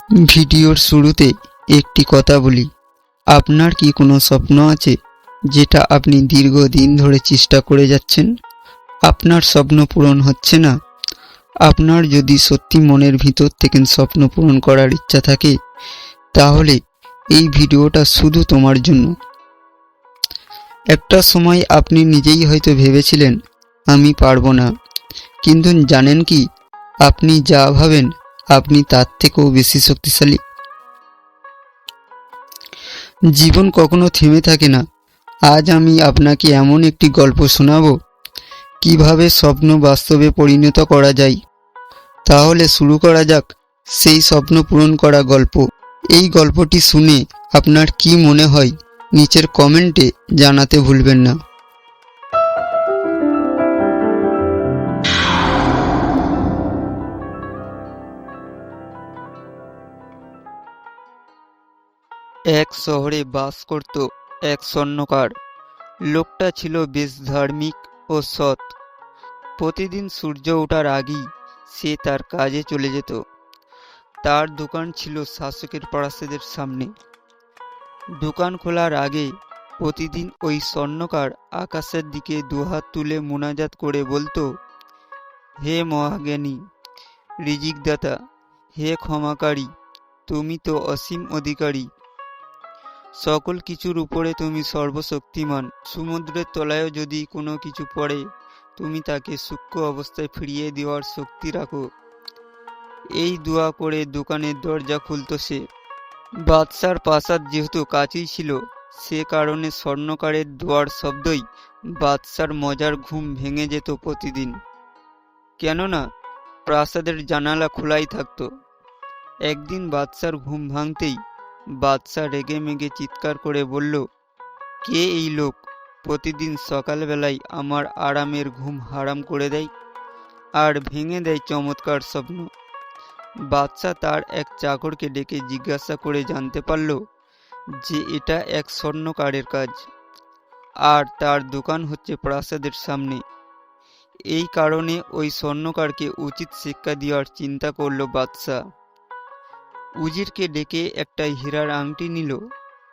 ভিডিওর শুরুতে একটি কথা বলি, আপনার কি কোনো স্বপ্ন আছে যেটা আপনি দীর্ঘদিন ধরে চেষ্টা করে যাচ্ছেন, আপনার স্বপ্ন পূরণ হচ্ছে না? আপনার যদি সত্যি মনের ভিতর থেকে স্বপ্ন পূরণ করার ইচ্ছা থাকে, তাহলে এই ভিডিওটা শুধু তোমার জন্য। একটা সময় আপনি নিজেই হয়তো ভেবেছিলেন আমি পারবো না, কিন্তু জানেন কি, আপনি যা ভাবেন আপনি তার থেকেও বেশি শক্তিশালী। জীবন কখনো থেমে থাকে না। আজ আমি আপনাকে এমন একটি গল্প শোনাবো, কিভাবে স্বপ্ন বাস্তবে পরিণত করা যায়। তাহলে শুরু করা যাক সেই স্বপ্ন পূরণ করা গল্প। এই গল্পটি শুনে আপনার কি মনে হয় নিচের কমেন্টে জানাতে ভুলবেন না। এক শহরে বাস করত এক স্বর্ণকার। লোকটা ছিল বেশ ধার্মিক ও সৎ। প্রতিদিন সূর্য ওঠার আগেই সে তার কাজে চলে যেত। তার দোকান ছিল শাসকের প্রাসাদের সামনে। দোকান খোলার আগে প্রতিদিন ওই স্বর্ণকার আকাশের দিকে দুহাত তুলে মোনাজাত করে বলতো, হে মহাজ্ঞানী, রিজিকদাতা, হে ক্ষমাকারী, তুমি তো অসীম অধিকারী। সকল কিছুর উপরে তুমি সর্বশক্তিমান। সমুদ্রের তলায়ও যদি কোনো কিছু পড়ে, তুমি তাকে সূক্ষ্ম অবস্থায় ফিরিয়ে দেওয়ার শক্তি রাখো। এই দোয়া করে দোকানের দরজা খুলত সে। বাদশার প্রাসাদ যেহেতু কাছেই ছিল, সে কারণে স্বর্ণকারের দোয়ার শব্দই বাদশার মজার ঘুম ভেঙে যেত প্রতিদিন। কেননা প্রাসাদের জানালা খোলাই থাকত। একদিন বাদশার ঘুম ভাঙতেই বাদশা রেগে মেগে চিৎকার করে বলল, কে এই লোক প্রতিদিন সকালবেলায় আমার আরামের ঘুম হারাম করে দেয় আর ভেঙে দেয় চমৎকার স্বপ্ন। বাদশা তার এক চাকরকে ডেকে জিজ্ঞাসা করে জানতে পারল যে এটা এক স্বর্ণকারের কাজ, আর তার দোকান হচ্ছে প্রাসাদের সামনে। এই কারণে ওই স্বর্ণকারকে উচিত শিক্ষা দেওয়ার চিন্তা করল বাদশা। উজিরকে ডেকে একটা হীরার আংটি নিল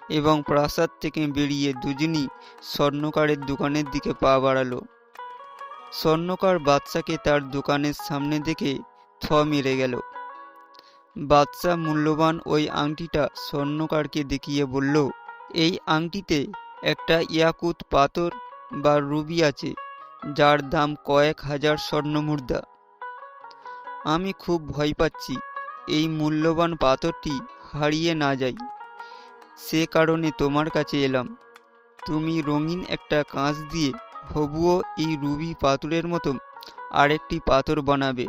এবং প্রাসাদ থেকে বেরিয়ে দুজনই স্বর্ণকারের দোকানের দিকে পা বাড়ালো। স্বর্ণকার বাদশাকে তার দোকানের সামনে দেখে থ মেরে গেল। বাদশা মূল্যবান ওই আংটিটা স্বর্ণকারকে দেখিয়ে বলল, এই আংটিতে একটা ইয়াকুত পাথর বা রুবি আছে, যার দাম কয়েক হাজার স্বর্ণমুদ্রা। আমি খুব ভয় পাচ্ছি এই মূল্যবান পাথরটি হারিয়ে না যায়, সে কারণে তোমার কাছে এলাম। তুমি রঙিন একটা কাঁচ দিয়ে হবুও এই রুবি পাথরের মতো আরেকটি পাথর বানাবে।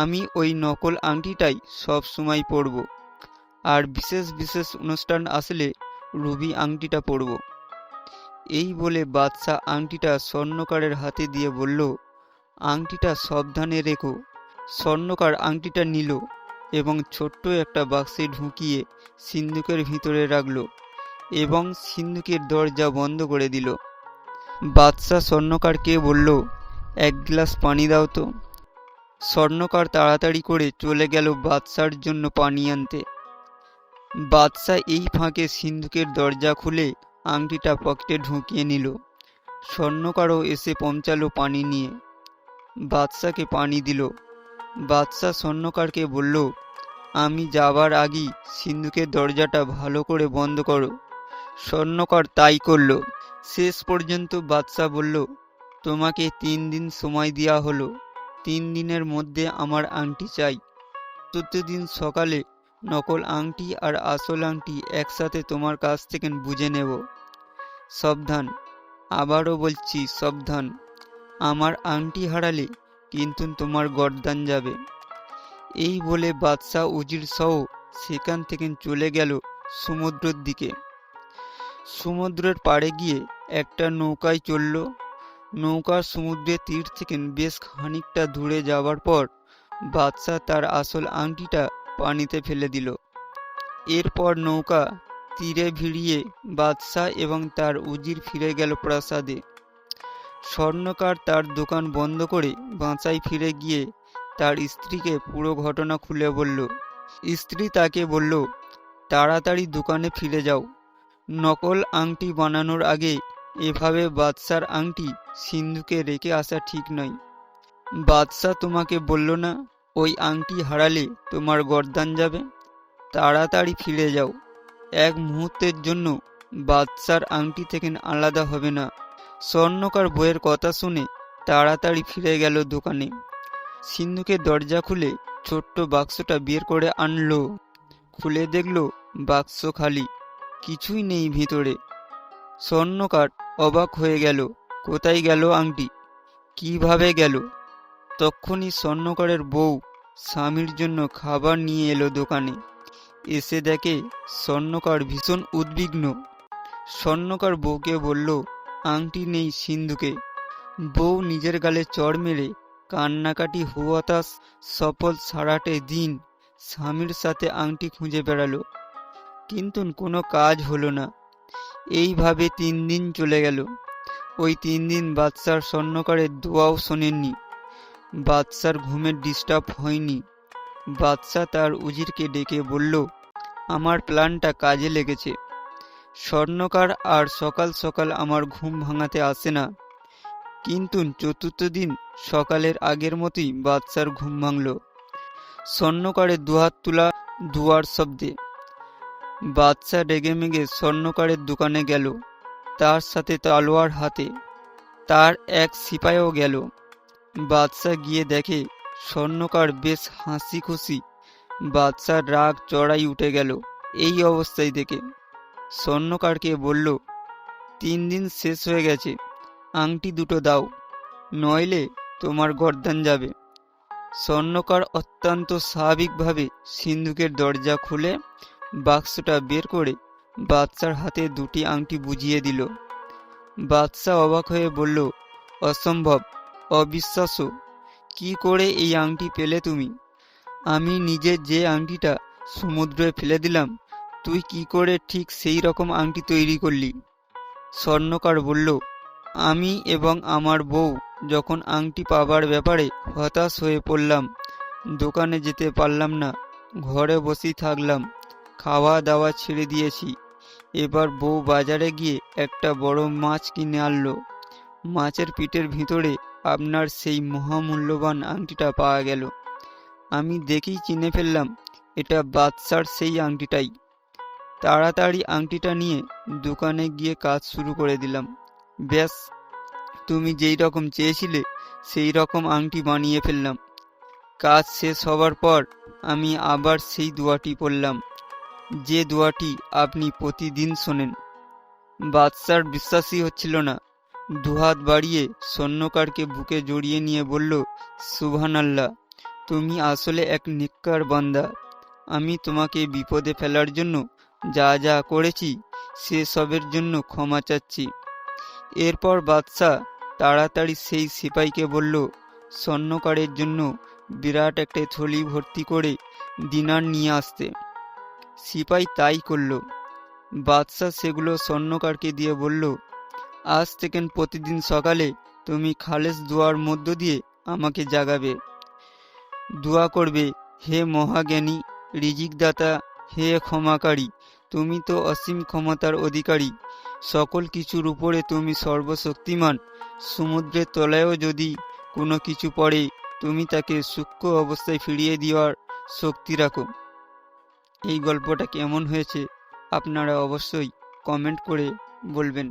আমি ওই নকল আংটিটাই সব সময় পরব, আর বিশেষ বিশেষ অনুষ্ঠান আসলে রুবি আংটিটা পরব। এই বলে বাদশা আংটিটা স্বর্ণকারের হাতে দিয়ে বলল, আংটিটা সাবধানে রেখো। স্বর্ণকার আংটিটা নিল এবং ছোট্ট একটা বাক্সে ঢুকিয়ে সিন্দুকের ভিতরে রাখল এবং সিন্দুকের দরজা বন্ধ করে দিল। বাদশা স্বর্ণকারকে বলল, এক গ্লাস পানি দাও তো। স্বর্ণকার তাড়াতাড়ি করে চলে গেল বাদশার জন্য পানি আনতে। বাদশা এই ফাঁকে সিন্দুকের দরজা খুলে আংটিটা পকেটে ঢুকিয়ে নিল। স্বর্ণকারও এসে পৌঁছালো পানি নিয়ে। বাদশাকে পানি দিল। বাদশা স্বর্ণকারকে বলল, আমি যাবার আগেই সিন্দুকের দরজাটা ভালো করে বন্ধ করো। স্বর্ণকার তাই করল। শেষ পর্যন্ত বাদশা বলল, তোমাকে 3 দিন সময় দেওয়া হলো। 3 দিনের মধ্যে আমার আংটি চাই। 4 দিন সকালে নকল আংটি আর আসল আংটি একসাথে তোমার কাছ থেকে বুঝে নেব। সাবধান, আবারও বলছি সাবধান, আমার আংটি হারালে কিন্তু তোমার গর্দান যাবে। এই বলে বাদশা উজির সহ সেখান থেকে চলে গেল সমুদ্রের দিকে। সমুদ্রের পাড়ে গিয়ে একটা নৌকায় চলল। নৌকা সমুদ্রের তীর থেকে বেশ খানিকটা দূরে যাবার পর বাদশা তার আসল আংটিটা পানিতে ফেলে দিল। এরপর নৌকা তীরে ভিড়িয়ে বাদশা এবং তার উজির ফিরে গেল প্রাসাদে। স্বর্ণকার তার দোকান বন্ধ করে বাসায় ফিরে গিয়ে তার স্ত্রীকে পুরো ঘটনা খুলে বলল। স্ত্রী তাকে বলল, তাড়াতাড়ি দোকানে ফিরে যাও। নকল আংটি বানানোর আগে এভাবে বাদশার আংটি সিন্ধুকে রেখে আসা ঠিক নয়। বাদশা তোমাকে বলল না ওই আংটি হারালে তোমার গর্দান যাবে? তাড়াতাড়ি ফিরে যাও। এক মুহূর্তের জন্য বাদশার আংটি থেকে আলাদা হবে না। স্বর্ণকার বইয়ের কথা শুনে তাড়াতাড়ি ফিরে গেল দোকানে। সিন্ধুকে দরজা খুলে ছোট্ট বাক্সটা বের করে আনলো। খুলে দেখলো বাক্স খালি, কিছুই নেই ভিতরে। স্বর্ণকার অবাক হয়ে গেল, কোথায় গেল আংটি, কিভাবে গেল? তক্ষুনি স্বর্ণকারের বউ স্বামীর জন্য খাবার নিয়ে এলো দোকানে। এসে দেখে স্বর্ণকার ভীষণ উদ্বিগ্ন। স্বর্ণকার বউকে বলল, আংটি নেই সিন্ধুকে। বউ নিজের গালে চড় মেরে কান্নাকাটি হতাশ সফল সারাটে দিন স্বামীর সাথে আংটি খুঁজে বেড়ালো, কিন্তু কোনো কাজ হলো না। এইভাবে 3 দিন চলে গেল। ওই 3 দিন বাদশার স্বর্ণকারের দোয়াও শোনেননি। বাদশার ঘুমের ডিস্টার্ব হয়নি। বাদশা তার উজিরকে ডেকে বলল, আমার প্ল্যানটা কাজে লেগেছে। স্বর্ণকার আর সকাল সকাল আমার ঘুম ভাঙাতে আসে না। কিন্তু চতুর্থ দিন সকালের আগের মতোই বাদশার ঘুম ভাঙল, স্বর্ণকারের দুহাত তোলা দুয়ার শব্দে। বাদশা রেগেমেগে স্বর্ণকারের দোকানে গেল, তার সাথে তলোয়ার হাতে। তার এক সিপাইও গেল। বাদশা গিয়ে দেখে স্বর্ণকার বেশ হাসি খুশি। বাদশার রাগ চড়াই উঠে গেল এই অবস্থায় দেখে। স্বর্ণকারকে বলল, 3 দিন শেষ হয়ে গেছে, আংটি দুটো দাও, নইলে তোমার গর্দান যাবে। স্বর্ণকার অত্যন্ত স্বাভাবিকভাবে সিন্ধুকের দরজা খুলে বাক্সটা বের করে বাদশার হাতে 2টি আংটি বুঝিয়ে দিল। বাদশা অবাক হয়ে বলল, অসম্ভব, অবিশ্বাস্য, কি করে এই আংটি পেলে তুমি? আমি নিজে যে আংটিটা সমুদ্রে ফেলে দিলাম, তুই কি করে ঠিক সেই রকম আংটি তৈরি করলি? স্বর্ণকার বলল, আমি এবং আমার বউ যখন আংটি পাবার ব্যাপারে হতাশ হয়ে পড়লাম, দোকানে যেতে পারলাম না, ঘরে বসেই থাকলাম, খাওয়া দাওয়া ছেড়ে দিয়েছি। এবার বউ বাজারে গিয়ে একটা বড় মাছ কিনে আনলো। মাছের পিঠের ভিতরে আপনার সেই মহামূল্যবান আংটিটা পাওয়া গেল। আমি দেখেই চিনে ফেললাম এটা বাদশার সেই আংটিটাই। তাড়াতাড়ি আংটিটা নিয়ে দোকানে গিয়ে কাজ শুরু করে দিলাম। ব্যাস, তুমি যেই রকম চেয়েছিলে সেই রকম আংটি বানিয়ে ফেললাম। কাজ শেষ হবার পর আমি আবার সেই দোয়াটি পড়লাম, যে দোয়াটি আপনি প্রতিদিন শোনেন। বাদশার বিশ্বাসই হচ্ছিল না। দুহাত বাড়িয়ে স্বর্ণকারকে বুকে জড়িয়ে নিয়ে বলল, সুবহানাল্লাহ, তুমি আসলে এক নেককার বান্দা। আমি তোমাকে বিপদে ফেলার জন্য যা যা করেছি সেসবের জন্য ক্ষমা চাচ্ছি। এরপর বাদশা তাড়াতাড়ি সেই সিপাইকে বলল, স্বর্ণকারের জন্য বিরাট একটা থলি ভর্তি করে দিনার নিয়ে আসতে। সিপাই তাই করল। বাদশা সেগুলো স্বর্ণকারকে দিয়ে বলল, আজ থেকে প্রতিদিন সকালে তুমি খালেস দোয়ার মধ্য দিয়ে আমাকে জাগাবে। দোয়া করবে, হে মহাজ্ঞানী, রিজিকদাতা, হে ক্ষমাকারী, তুমি তো অসীম ক্ষমতার অধিকারী, সকল কিছুর উপরে তুমি সর্বশক্তিমান। সমুদ্রের তলায়ও যদি কোনো কিছু পড়ে, তুমি তাকে সূক্ষ্ম অবস্থায় ফিরিয়ে দেওয়ার শক্তি রাখো। এই গল্পটা কেমন হয়েছে আপনারা অবশ্যই কমেন্ট করে বলবেন।